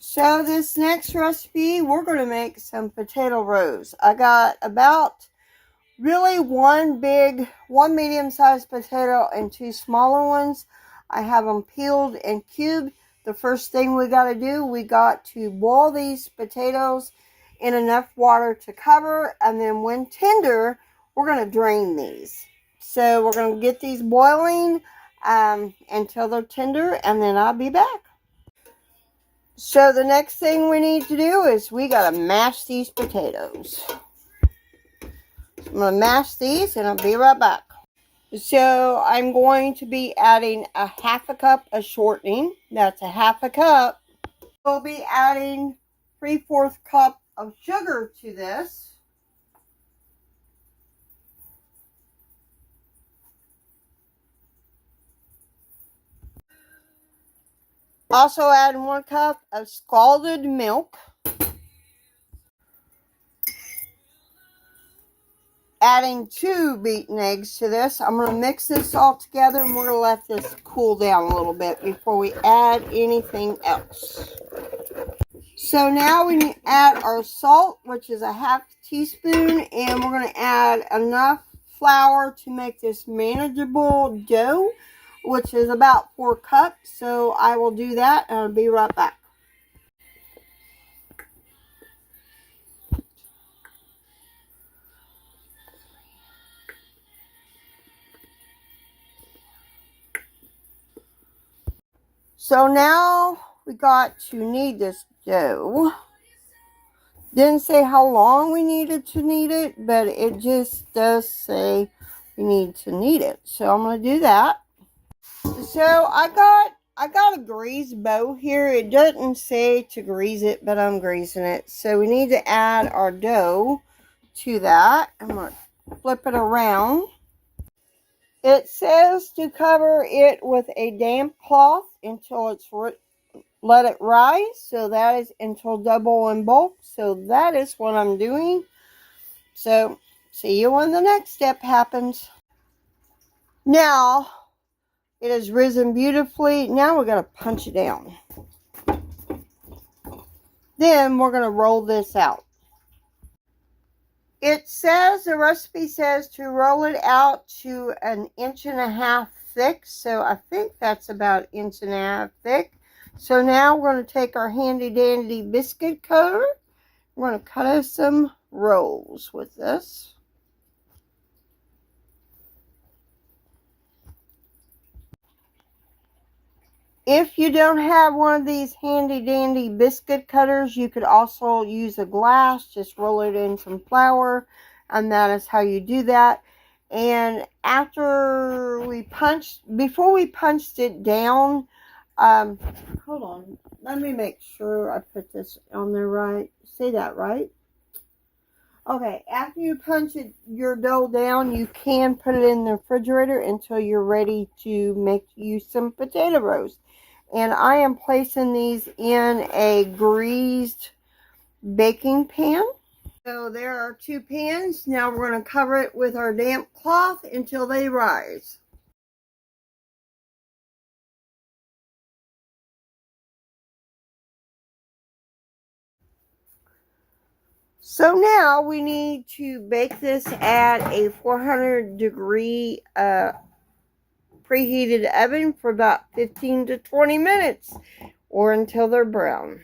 So this next recipe, we're going to make some potato roes. I got about really one medium-sized potato and two smaller ones. I have them peeled and cubed. The first thing we got to do, we got to boil these potatoes in enough water to cover, and then when tender, we're going to drain these. So we're going to get these boiling until they're tender, and then I'll be back. So the next thing we need to do is we got to mash these potatoes. I'm going to mash these and I'll be right back. So I'm going to be adding a half a cup of shortening. That's a half a cup. We'll be adding 3/4 cup of sugar to this. Also adding 1 cup of scalded milk. Adding 2 beaten eggs to this. I'm going to mix this all together and we're going to let this cool down a little bit before we add anything else. So now we need to add our salt, which is a 1/2 teaspoon, and we're going to add enough flour to make this manageable dough, which is about 4 cups. So I will do that and I'll be right back. So now we got to knead this dough. Didn't say how long we needed to knead it, but it just does say we need to knead it. So I'm going to do that. So I got a grease bowl here. It doesn't say to grease it, but I'm greasing it. So we need to add our dough to that. I'm going to flip it around. It says to cover it with a damp cloth until it's let it rise. So that is until double in bulk. So that is what I'm doing. So see you when the next step happens. Now it has risen beautifully. Now we're going to punch it down. Then we're going to roll this out. It says, the recipe says to roll it out to 1.5 inches thick. So I think that's about 1.5 inches thick. So now we're going to take our handy dandy biscuit cutter. We're going to cut us some rolls with this. If you don't have one of these handy dandy biscuit cutters, you could also use a glass. Just roll it in some flour, and that is how you do that. And before we punched it down, hold on, let me make sure I put this on there right. Say that right. Okay, after you punch your dough down, you can put it in the refrigerator until you're ready to make you some potato roes. And I am placing these in a greased baking pan. So there are 2 pans. Now we're going to cover it with our damp cloth until they rise. So now we need to bake this at a 400-degree preheated oven for about 15 to 20 minutes or until they're brown.